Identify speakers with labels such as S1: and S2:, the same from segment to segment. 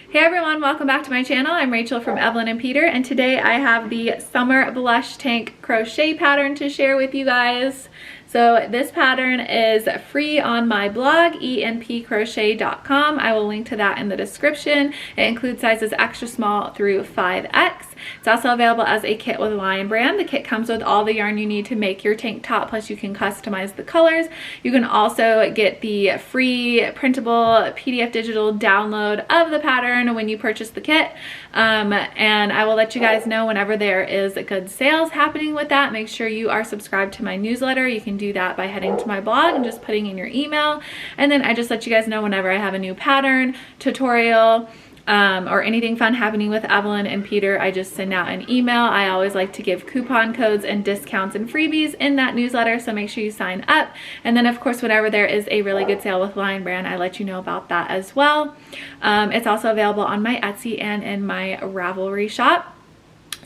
S1: Hey everyone, welcome back to my channel. I'm Rachel from Evelyn and Peter, and today I have the Summer Blush Tank crochet pattern to share with you guys. So this pattern is free on my blog, enpcrochet.com. I will link to that in the description. It includes sizes extra small through 5X. It's also available as a kit with Lion Brand. The kit comes with all the yarn you need to make your tank top, plus you can customize the colors. You can also get the free printable PDF digital download of the pattern when you purchase the kit. And I will let you guys know whenever there is good sales happening with that. Make sure you are subscribed to my newsletter. You can do that by heading to my blog and just putting in your email. And then I just let you guys know whenever I have a new pattern, tutorial, or anything fun happening with Evelyn and Peter. I just send out an email. I always like to give coupon codes and discounts and freebies in that newsletter, so make sure you sign up. And then of course, whenever there is a really good sale with Lion Brand, I let you know about that as well. It's also available on my Etsy and in my Ravelry shop.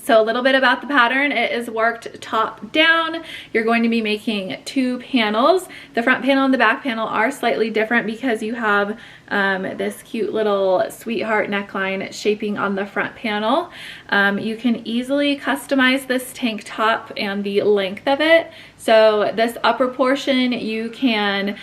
S1: So a little bit about the pattern. It is worked top down. You're going to be making two panels. The front panel and the back panel are slightly different because you have this cute little sweetheart neckline shaping on the front panel. You can easily customize this tank top and the length of it. So this upper portion, you can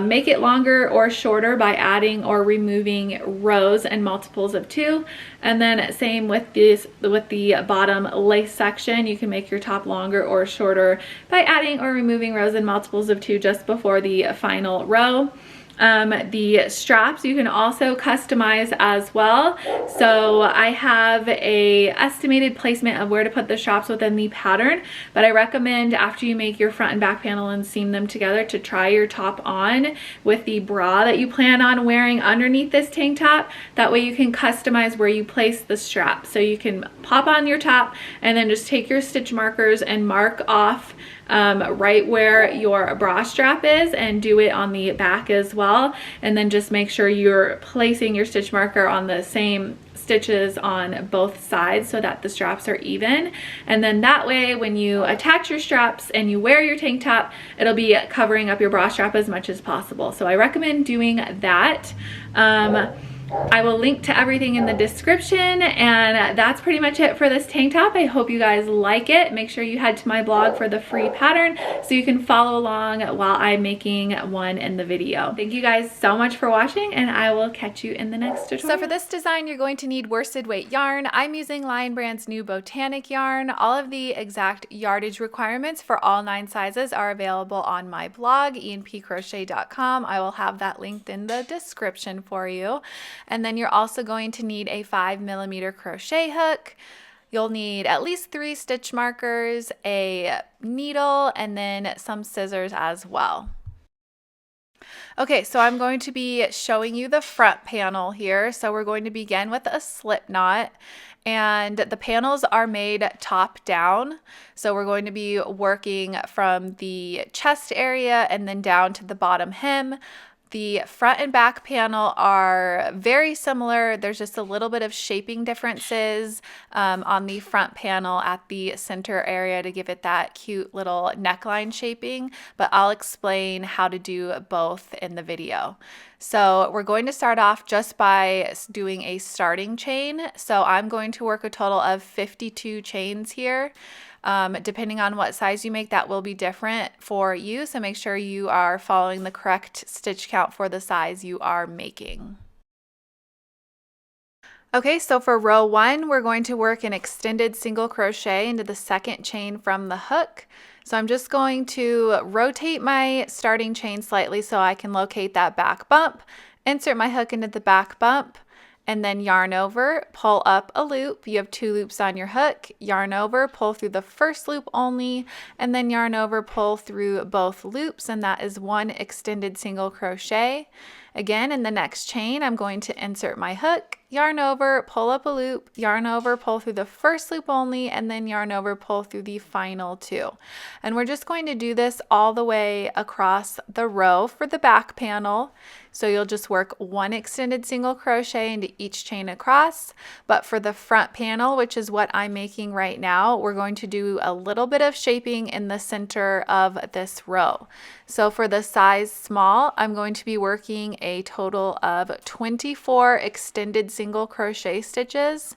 S1: make it longer or shorter by adding or removing rows and multiples of 2. And then same with the bottom lace section, you can make your top longer or shorter by adding or removing rows and multiples of 2 just before the final row. The straps you can also customize as well. So I have a estimated placement of where to put the straps within the pattern, but I recommend after you make your front and back panel and seam them together to try your top on with the bra that you plan on wearing underneath this tank top. That way you can customize where you place the strap. So you can pop on your top and then just take your stitch markers and mark off right where your bra strap is, and do it on the back as well. And then just make sure you're placing your stitch marker on the same stitches on both sides so that the straps are even. And then that way when you attach your straps and you wear your tank top, it'll be covering up your bra strap as much as possible. So I recommend doing that. I will link to everything in the description, and that's pretty much it for this tank top. I hope you guys like it. Make sure you head to my blog for the free pattern so you can follow along while I'm making one in the video. Thank you guys so much for watching, and I will catch you in the next tutorial. So for this design, you're going to need worsted weight yarn. I'm using Lion Brand's new Botanic yarn. All of the exact yardage requirements for all 9 sizes are available on my blog, enpcrochet.com. I will have that linked in the description for you. And then you're also going to need a 5mm crochet hook. You'll need at least 3 stitch markers, a needle, and then some scissors as well. Okay, so I'm going to be showing you the front panel here. So we're going to begin with a slip knot, and the panels are made top down. So we're going to be working from the chest area and then down to the bottom hem. The front and back panel are very similar. There's just a little bit of shaping differences on the front panel at the center area to give it that cute little neckline shaping, but I'll explain how to do both in the video. So we're going to start off just by doing a starting chain. So I'm going to work a total of 52 chains here. Depending on what size you make, that will be different for you. So make sure you are following the correct stitch count for the size you are making. Okay, so for row 1, we're going to work an extended single crochet into the second chain from the hook. So I'm just going to rotate my starting chain slightly so I can locate that back bump, insert my hook into the back bump, and then yarn over, pull up a loop. You have 2 loops on your hook, yarn over, pull through the first loop only, and then yarn over, pull through both loops, and that is 1 extended single crochet. Again, in the next chain, I'm going to insert my hook, yarn over, pull up a loop, yarn over, pull through the first loop only, and then yarn over, pull through the final 2. And we're just going to do this all the way across the row for the back panel. So you'll just work 1 extended single crochet into each chain across. But for the front panel, which is what I'm making right now, we're going to do a little bit of shaping in the center of this row. So for the size small, I'm going to be working a total of 24 extended single single crochet stitches.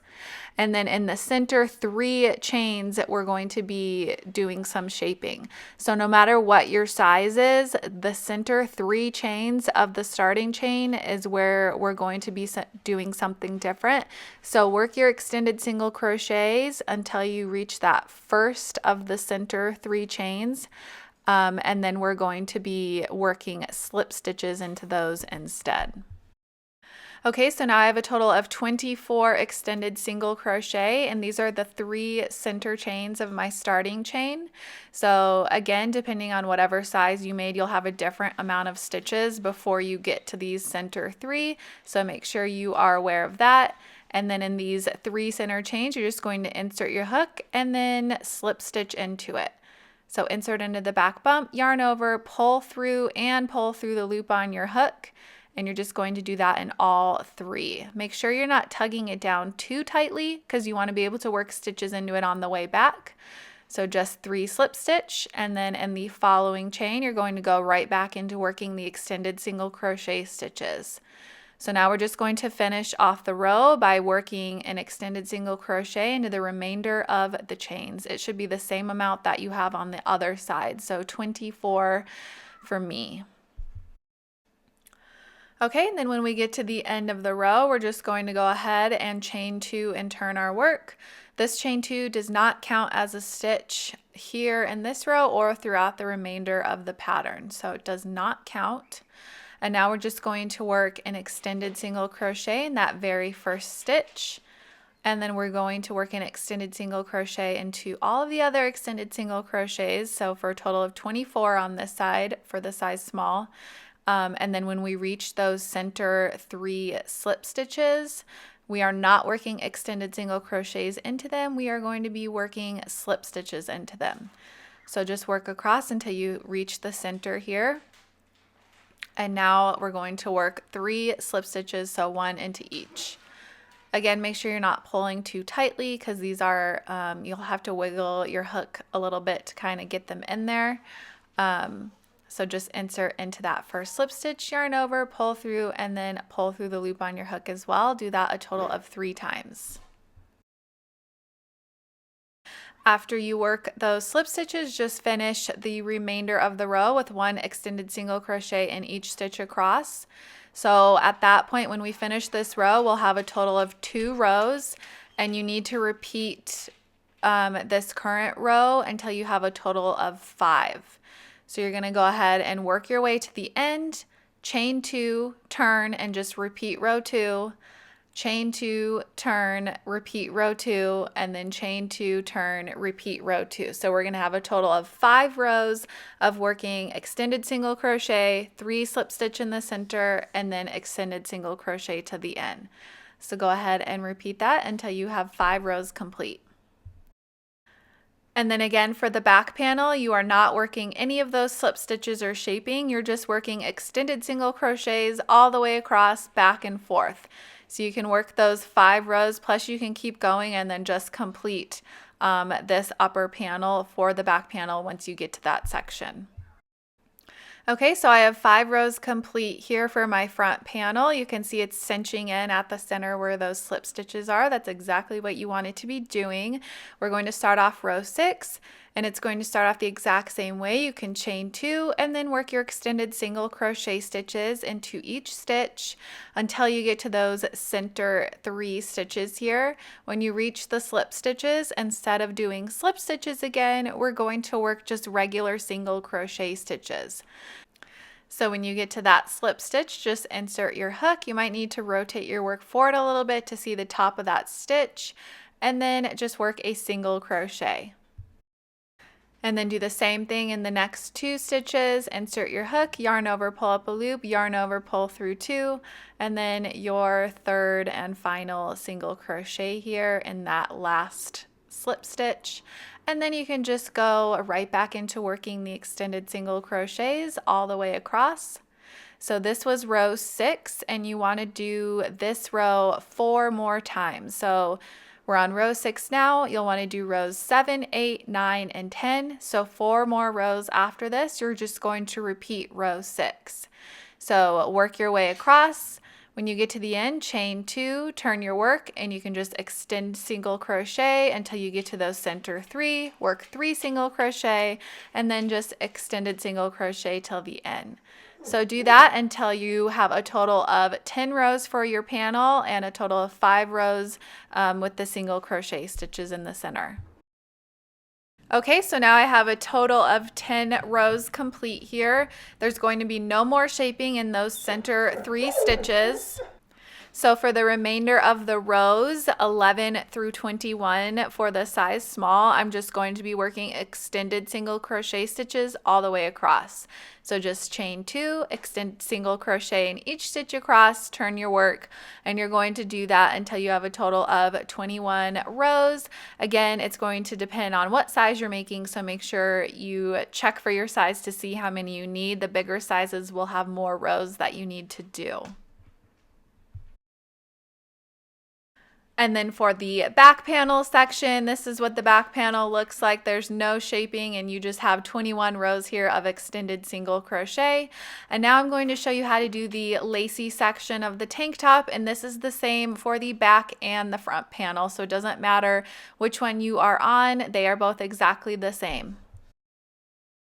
S1: And then in the center 3 chains, we're going to be doing some shaping. So no matter what your size is, the center 3 chains of the starting chain is where we're going to be doing something different. So work your extended single crochets until you reach that first of the center 3 chains. And then we're going to be working slip stitches into those instead. Okay, so now I have a total of 24 extended single crochet, and these are the 3 center chains of my starting chain. So again, depending on whatever size you made, you'll have a different amount of stitches before you get to these center 3. So make sure you are aware of that. And then in these 3 center chains, you're just going to insert your hook and then slip stitch into it. So insert into the back bump, yarn over, pull through the loop on your hook. And you're just going to do that in all 3. Make sure you're not tugging it down too tightly because you want to be able to work stitches into it on the way back. So just 3 slip stitch, and then in the following chain, you're going to go right back into working the extended single crochet stitches. So now we're just going to finish off the row by working an extended single crochet into the remainder of the chains. It should be the same amount that you have on the other side, so 24 for me. Okay, and then when we get to the end of the row, we're just going to go ahead and chain 2 and turn our work. This chain 2 does not count as a stitch here in this row or throughout the remainder of the pattern, so it does not count. And now we're just going to work an extended single crochet in that very first stitch. And then we're going to work an extended single crochet into all of the other extended single crochets. So for a total of 24 on this side for the size small. And then when we reach those center 3 slip stitches, we are not working extended single crochets into them. We are going to be working slip stitches into them. So just work across until you reach the center here. And now we're going to work 3 slip stitches, so 1 into each. Again, make sure you're not pulling too tightly because these are, you'll have to wiggle your hook a little bit to kind of get them in there. So just insert into that first slip stitch, yarn over, pull through, and then pull through the loop on your hook as well. Do that a total of 3 times. After you work those slip stitches, just finish the remainder of the row with 1 extended single crochet in each stitch across. So at that point, when we finish this row, we'll have a total of 2 rows, and you need to repeat this current row until you have a total of 5. So you're going to go ahead and work your way to the end, chain 2, turn, and just repeat row 2, chain 2, turn, repeat row 2, and then chain 2, turn, repeat row 2. So we're going to have a total of 5 rows of working extended single crochet, 3 slip stitch in the center, and then extended single crochet to the end. So go ahead and repeat that until you have 5 rows complete. And then again, for the back panel, you are not working any of those slip stitches or shaping. You're just working extended single crochets all the way across, back and forth. So you can work those 5 rows, plus you can keep going and then just complete this upper panel for the back panel once you get to that section. Okay, so I have 5 rows complete here for my front panel. You can see it's cinching in at the center where those slip stitches are. That's exactly what you want it to be doing. We're going to start off row 6, and it's going to start off the exact same way. You can chain 2 and then work your extended single crochet stitches into each stitch until you get to those center 3 stitches here. When you reach the slip stitches, instead of doing slip stitches again, we're going to work just regular single crochet stitches. So when you get to that slip stitch, just insert your hook. You might need to rotate your work forward a little bit to see the top of that stitch, and then just work a single crochet. And then do the same thing in the next 2 stitches. Insert your hook, yarn over, pull up a loop, yarn over, pull through 2, and then your 3rd and final single crochet here in that last slip stitch. And then you can just go right back into working the extended single crochets all the way across. So this was row 6, and you want to do this row 4 more times. So we're on row 6 now. You'll want to do rows 7, 8, 9, and 10. So 4 more rows after this, you're just going to repeat row 6. So work your way across. When you get to the end, chain 2, turn your work, and you can just extend single crochet until you get to those center 3, work 3 single crochet, and then just extended single crochet till the end. So do that until you have a total of 10 rows for your panel and a total of 5 rows with the single crochet stitches in the center. Okay, so now I have a total of 10 rows complete here. There's going to be no more shaping in those center 3 stitches. So for the remainder of the rows, 11 through 21 for the size small, I'm just going to be working extended single crochet stitches all the way across. So just chain 2, extend single crochet in each stitch across, turn your work, and you're going to do that until you have a total of 21 rows. Again, it's going to depend on what size you're making, so make sure you check for your size to see how many you need. The bigger sizes will have more rows that you need to do. And then for the back panel section, this is what the back panel looks like. There's no shaping and you just have 21 rows here of extended single crochet. And now I'm going to show you how to do the lacy section of the tank top, and this is the same for the back and the front panel, so it doesn't matter which one you are on, they are both exactly the same.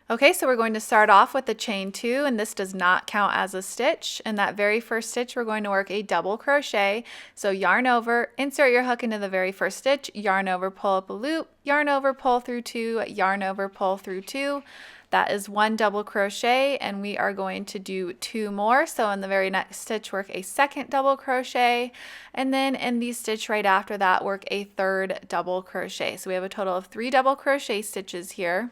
S1: Okay, so we're going to start off with the chain 2, and this does not count as a stitch. In that very first stitch, we're going to work a double crochet. So yarn over, insert your hook into the very first stitch, yarn over, pull up a loop, yarn over, pull through 2, yarn over, pull through 2. That is 1 double crochet, and we are going to do 2 more. So in the very next stitch, work a second double crochet, and then in the stitch right after that, work a third double crochet. So we have a total of 3 double crochet stitches here.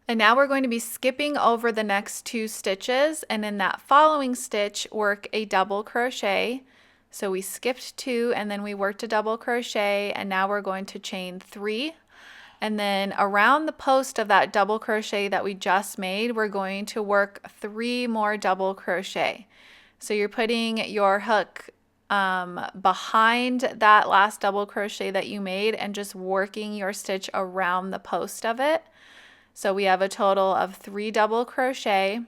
S1: And now we're going to be skipping over the next 2 stitches, and in that following stitch work a double crochet. So we skipped 2 and then we worked a double crochet, and now we're going to chain 3. And then around the post of that double crochet that we just made, we're going to work 3 more double crochet. So you're putting your hook behind that last double crochet that you made and just working your stitch around the post of it. So we have a total of 3 double crochet,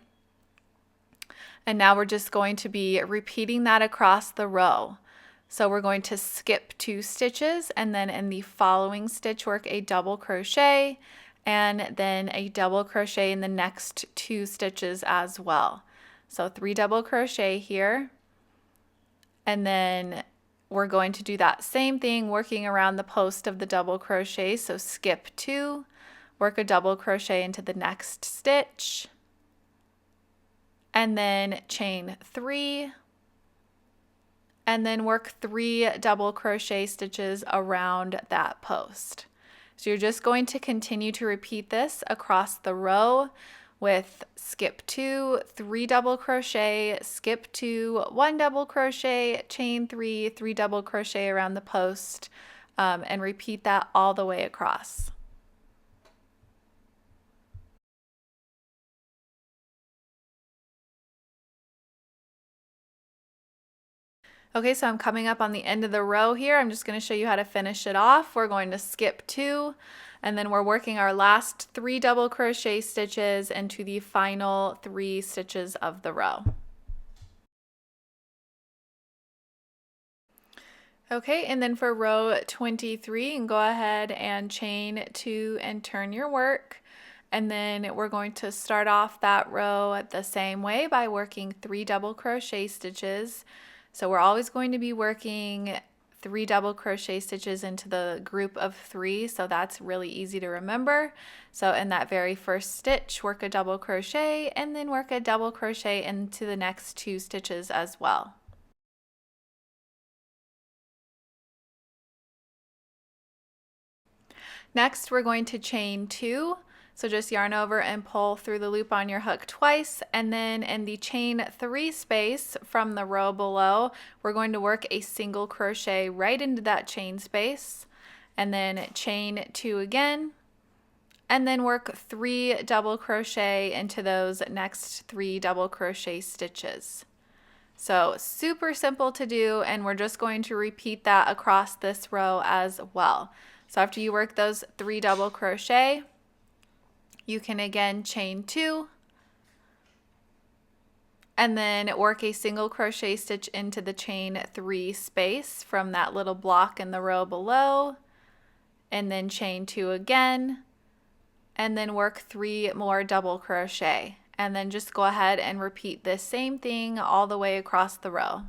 S1: and now we're just going to be repeating that across the row. So we're going to skip 2 stitches, and then in the following stitch work a double crochet, and then a double crochet in the next 2 stitches as well. So 3 double crochet here, and then we're going to do that same thing working around the post of the double crochet. So skip 2, work a double crochet into the next stitch, and then chain 3, and then work 3 double crochet stitches around that post. So you're just going to continue to repeat this across the row with skip 2, 3 double crochet, skip 2, 1 double crochet, chain 3, 3 double crochet around the post, and repeat that all the way across. Okay, so I'm coming up on the end of the row here. I'm just going to show you how to finish it off. We're going to skip 2, and then we're working our last 3 double crochet stitches into the final 3 stitches of the row. Okay, and then for row 23, you can go ahead and chain 2 and turn your work. And then we're going to start off that row the same way by working 3 double crochet stitches. So we're always going to be working 3 double crochet stitches into the group of 3, so that's really easy to remember. So in that very first stitch, work a double crochet, and then work a double crochet into the next 2 stitches as well. Next, we're going to chain 2. So just yarn over and pull through the loop on your hook twice, and then in the chain 3 space from the row below, we're going to work a single crochet right into that chain space, and then chain 2 again, and then work 3 double crochet into those next 3 double crochet stitches. So super simple to do, and we're just going to repeat that across this row as well. So after you work those 3 double crochet, you can again chain 2, and then work a single crochet stitch into the chain 3 space from that little block in the row below, and then chain 2 again, and then work 3 more double crochet, and then just go ahead and repeat this same thing all the way across the row.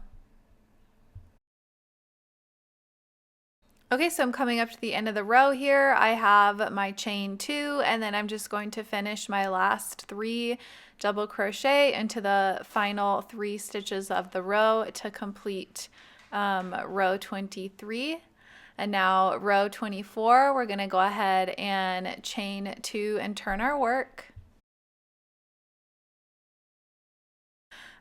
S1: Okay, so I'm coming up to the end of the row here. I have my chain 2, and then I'm just going to finish my last 3 double crochet into the final 3 stitches of the row to complete row 23. And now row 24, we're going to go ahead and chain 2 and turn our work.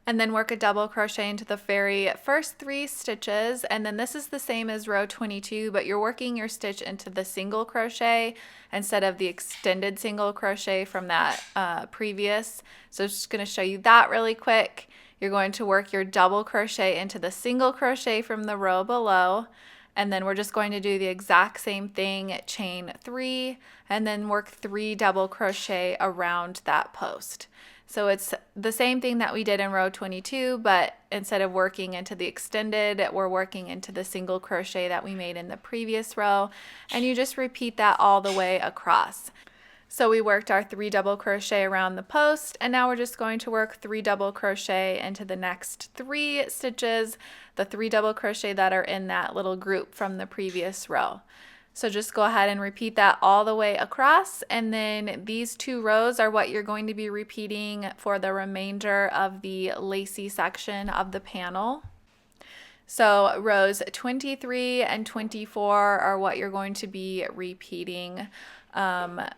S1: And then work a double crochet into the very first 3 stitches, and then this is the same as row 22, but you're working your stitch into the single crochet instead of the extended single crochet from that previous. So I'm just going to show you that really quick. You're going to work your double crochet into the single crochet from the row below, and then we're just going to do the exact same thing, chain 3, and then work 3 double crochet around that post. So it's the same thing that we did in row 22, but instead of working into the extended, we're working into the single crochet that we made in the previous row, and you just repeat that all the way across. So we worked our 3 double crochet around the post, and now we're just going to work 3 double crochet into the next 3 stitches, the 3 double crochet that are in that little group from the previous row. So just go ahead and repeat that all the way across, and then these 2 rows are what you're going to be repeating for the remainder of the lacy section of the panel. So rows 23 and 24 are what you're going to be repeating.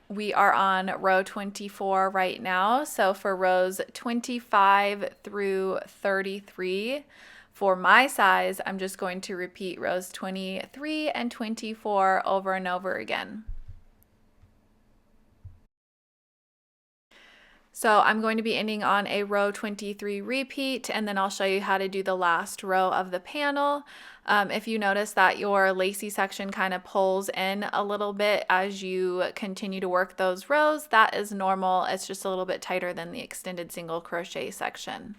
S1: We are on row 24 right now, so for rows 25 through 33, for my size, I'm just going to repeat rows 23 and 24 over and over again. So I'm going to be ending on a row 23 repeat, and then I'll show you how to do the last row of the panel. If you notice that your lacy section kind of pulls in a little bit as you continue to work those rows, that is normal. It's just a little bit tighter than the extended single crochet section.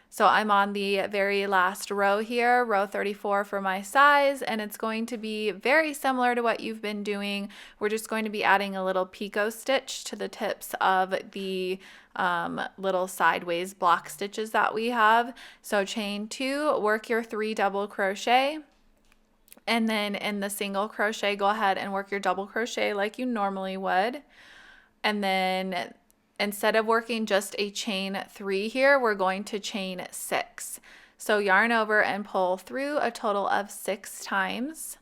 S1: So I'm on the very last row here, row 34 for my size, and it's going to be very similar to what you've been doing. We're just going to be adding a little picot stitch to the tips of the little sideways block stitches that we have. So chain 2, work your 3 double crochet, and then in the single crochet, go ahead and work your double crochet like you normally would. And then instead of working just a chain 3 here, we're going to chain 6. So yarn over and pull through a total of 6 times.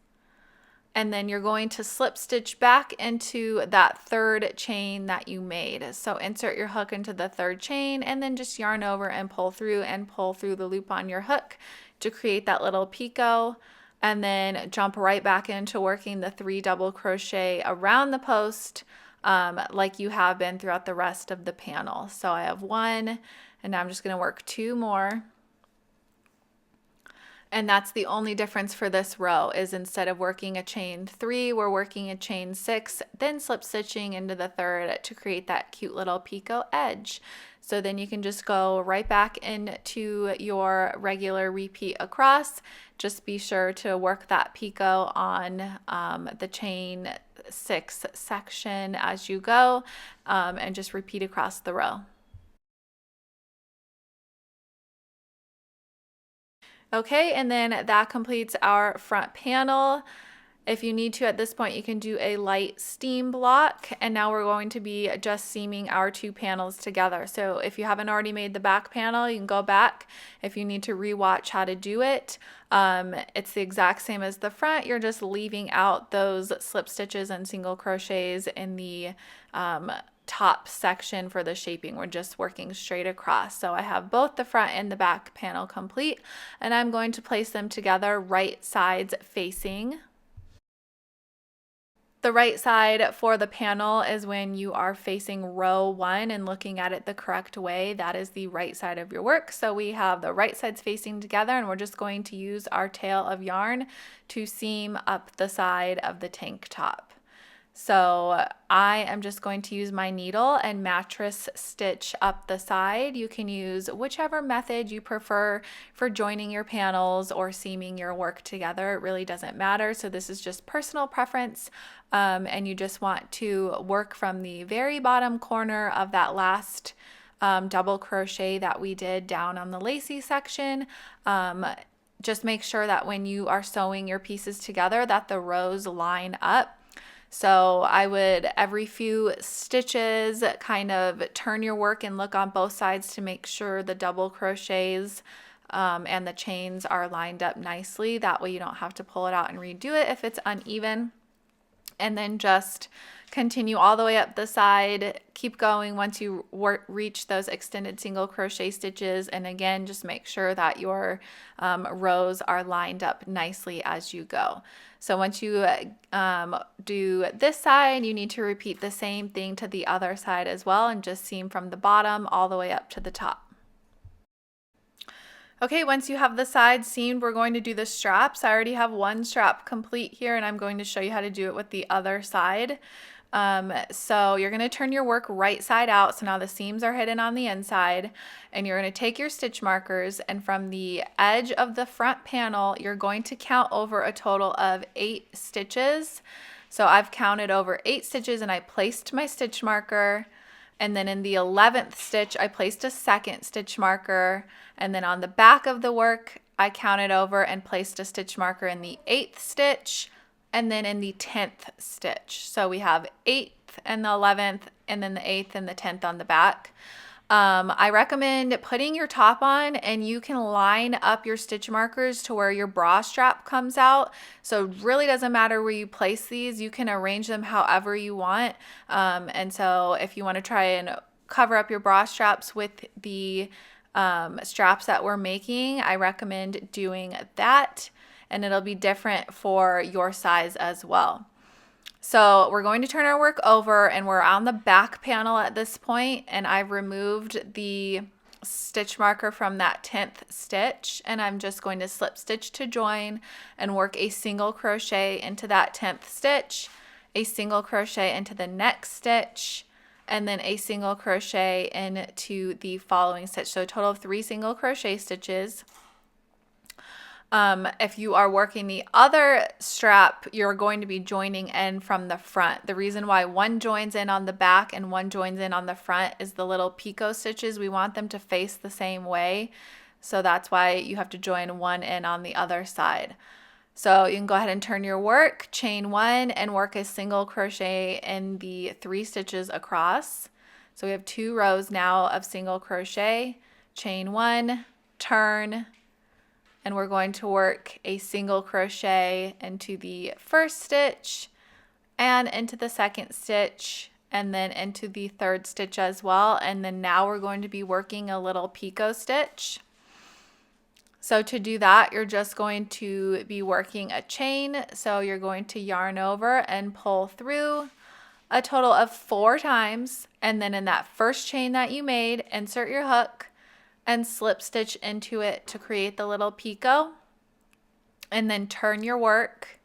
S1: And then you're going to slip stitch back into that 3rd chain that you made. So insert your hook into the 3rd chain, and then just yarn over and pull through the loop on your hook to create that little picot. And then jump right back into working the 3 double crochet around the post, like you have been throughout the rest of the panel. So I have 1, and now I'm just going to work 2 more. And that's the only difference for this row, is instead of working a chain 3, we're working a chain 6, then slip stitching into the 3rd to create that cute little picot edge. So then you can just go right back into your regular repeat across. Just be sure to work that picot on the chain 6 section as you go, and just repeat across the row. Okay, and then that completes our front panel. If you need to at this point, you can do a light seam block, and now we're going to be just seaming our 2 panels together. So if you haven't already made the back panel, you can go back. If you need to rewatch how to do it, it's the exact same as the front. You're just leaving out those slip stitches and single crochets in the top section for the shaping. We're just working straight across. So I have both the front and the back panel complete, and I'm going to place them together right sides facing. The right side for the panel is when you are facing row 1 and looking at it the correct way. That is the right side of your work. So we have the right sides facing together, and we're just going to use our tail of yarn to seam up the side of the tank top. So I am just going to use my needle and mattress stitch up the side. You can use whichever method you prefer for joining your panels or seaming your work together. It really doesn't matter. So this is just personal preference. And you just want to work from the very bottom corner of that last double crochet that we did down on the Lacy section. Just make sure that when you are sewing your pieces together that the rows line up. So I would, every few stitches, kind of turn your work and look on both sides to make sure the double crochets and the chains are lined up nicely. That way you don't have to pull it out and redo it if it's uneven. And then just continue all the way up the side. Keep going once you reach those extended single crochet stitches. And again, just make sure that your rows are lined up nicely as you go. So once you do this side, you need to repeat the same thing to the other side as well, and just seam from the bottom all the way up to the top. Okay, once you have the sides seamed, we're going to do the straps. I already have one strap complete here, and I'm going to show you how to do it with the other side. So you're going to turn your work right side out. So now the seams are hidden on the inside, and you're going to take your stitch markers, and from the edge of the front panel, you're going to count over a total of 8 stitches. So I've counted over 8 stitches, and I placed my stitch marker. And then in the 11th stitch, I placed a second stitch marker. And then on the back of the work, I counted over and placed a stitch marker in the 8th stitch, and then in the 10th stitch. So we have 8th and the 11th, and then the 8th and the 10th on the back. I recommend putting your top on, and you can line up your stitch markers to where your bra strap comes out. So it really doesn't matter where you place these. You can arrange them however you want. And so if you want to try and cover up your bra straps with the straps that we're making, I recommend doing that, and it'll be different for your size as well. So we're going to turn our work over, and we're on the back panel at this point, and I've removed the stitch marker from that 10th stitch, and I'm just going to slip stitch to join and work a single crochet into that 10th stitch, a single crochet into the next stitch, and then a single crochet into the following stitch. So a total of 3 single crochet stitches. If you are working the other strap, you're going to be joining in from the front. The reason why one joins in on the back and one joins in on the front is the little picot stitches. We want them to face the same way. So that's why you have to join one in on the other side. So you can go ahead and turn your work, chain 1, and work a single crochet in the 3 stitches across. So we have 2 rows now of single crochet, chain 1, turn, and we're going to work a single crochet into the first stitch and into the second stitch, and then into the 3rd stitch as well. And then now we're going to be working a little picot stitch. So to do that, you're just going to be working a chain. So you're going to yarn over and pull through a total of 4 times. And then in that first chain that you made, insert your hook and slip stitch into it to create the little picot, and then turn your work.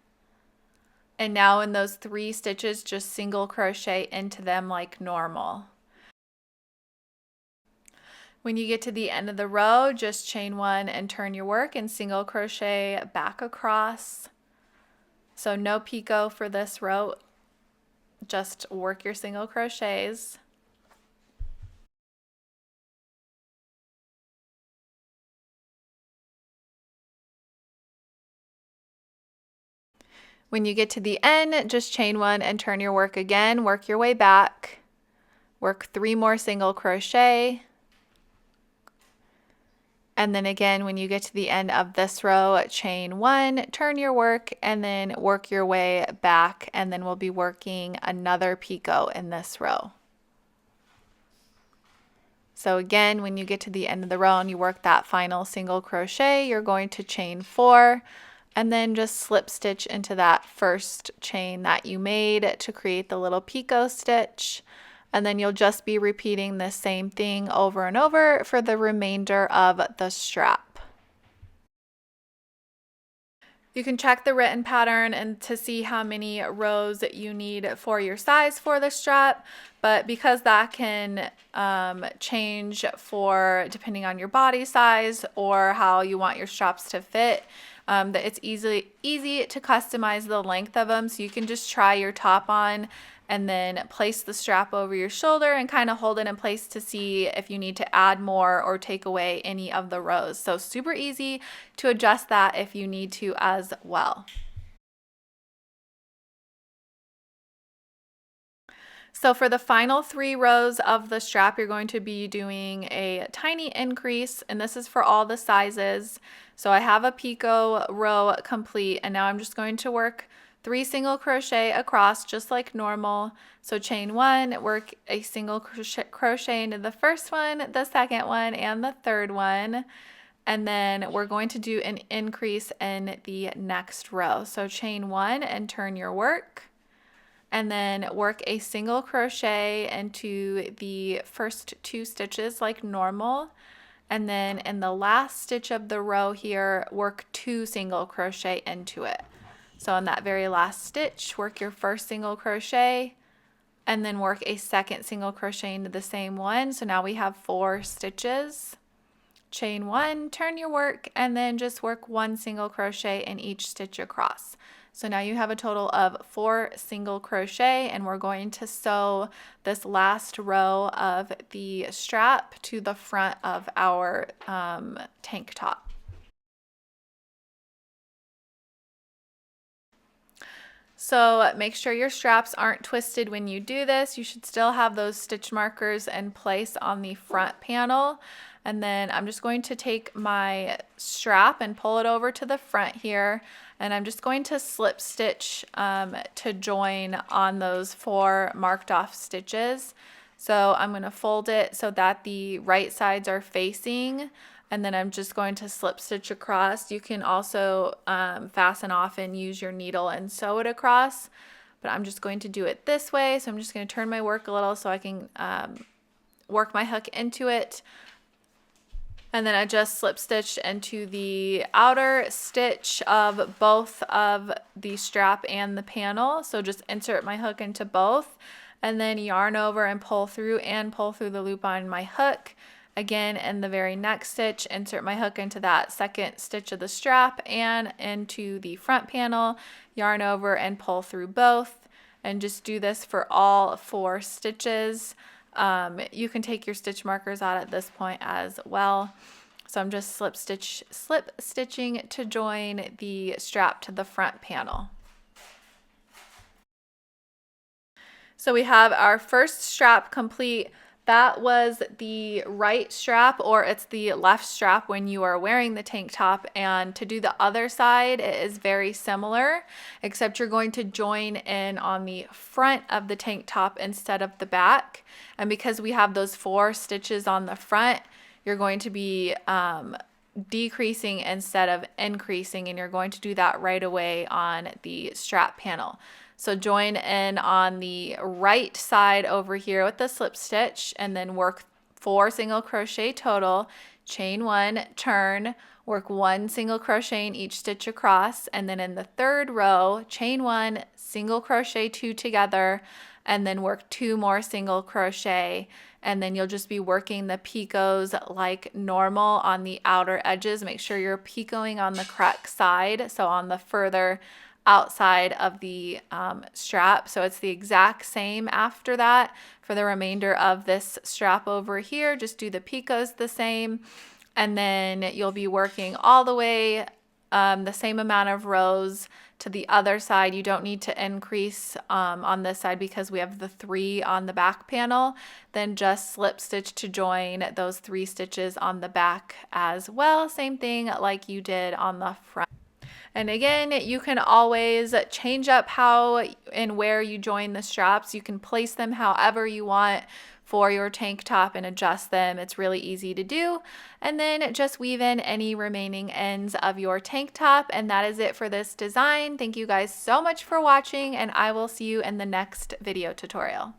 S1: And now in those 3 stitches, just single crochet into them like normal. When you get to the end of the row, just chain 1 and turn your work and single crochet back across. So no picot for this row, just work your single crochets. When you get to the end, just chain 1 and turn your work again, work your way back, work 3 more single crochet, and then again when you get to the end of this row, chain 1, turn your work, and then work your way back, and then we'll be working another picot in this row. So again, when you get to the end of the row and you work that final single crochet, you're going to chain 4, and then just slip stitch into that first chain that you made to create the little picot stitch. And then you'll just be repeating the same thing over and over for the remainder of the strap. You can check the written pattern and to see how many rows you need for your size for the strap, but because that can change for depending on your body size or how you want your straps to fit, that it's easy to customize the length of them. So you can just try your top on and then place the strap over your shoulder and kind of hold it in place to see if you need to add more or take away any of the rows. So super easy to adjust that if you need to as well. So for the final 3 rows of the strap, you're going to be doing a tiny increase, and this is for all the sizes. So I have a picot row complete, and now I'm just going to work 3 single crochet across just like normal. So chain 1, work a single crochet into the first one, the second one, and the third one. And then we're going to do an increase in the next row. So chain 1 and turn your work. And then work a single crochet into the first 2 stitches like normal. And then in the last stitch of the row here, work 2 single crochet into it. So in that very last stitch, work your first single crochet and then work a second single crochet into the same one. So now we have 4 stitches. Chain 1, turn your work, and then just work 1 single crochet in each stitch across. So now you have a total of 4 single crochet, and we're going to sew this last row of the strap to the front of our tank top. So make sure your straps aren't twisted when you do this. You should still have those stitch markers in place on the front panel. And then I'm just going to take my strap and pull it over to the front here. And I'm just going to slip stitch to join on those 4 marked off stitches. So I'm going to fold it so that the right sides are facing. And then I'm just going to slip stitch across. You can also fasten off and use your needle and sew it across, but I'm just going to do it this way. So I'm just going to turn my work a little so I can work my hook into it. And then I just slip stitched into the outer stitch of both of the strap and the panel. So just insert my hook into both and then yarn over and pull through the loop on my hook. Again, in the very next stitch, insert my hook into that second stitch of the strap and into the front panel, yarn over and pull through both, and just do this for all 4 stitches. You can take your stitch markers out at this point as well. So I'm just slip stitching to join the strap to the front panel. So we have our first strap complete. That was the right strap, or it's the left strap when you are wearing the tank top. And to do the other side, it is very similar, except you're going to join in on the front of the tank top instead of the back. And because we have those 4 stitches on the front, you're going to be decreasing instead of increasing, and you're going to do that right away on the strap panel. So join in on the right side over here with the slip stitch and then work 4 single crochet total, chain 1, turn, work 1 single crochet in each stitch across, and then in the 3rd row, chain 1, single crochet 2 together, and then work 2 more single crochet, and then you'll just be working the picots like normal on the outer edges. Make sure you're picoing on the correct side, so on the further outside of the strap. So it's the exact same after that for the remainder of this strap over here. Just do the picots the same, and then you'll be working all the way the same amount of rows to the other side. You don't need to increase on this side because we have the 3 on the back panel. Then just slip stitch to join those 3 stitches on the back as well. Same thing like you did on the front. And again, you can always change up how and where you join the straps. You can place them however you want for your tank top and adjust them. It's really easy to do. And then just weave in any remaining ends of your tank top. And that is it for this design. Thank you guys so much for watching, and I will see you in the next video tutorial.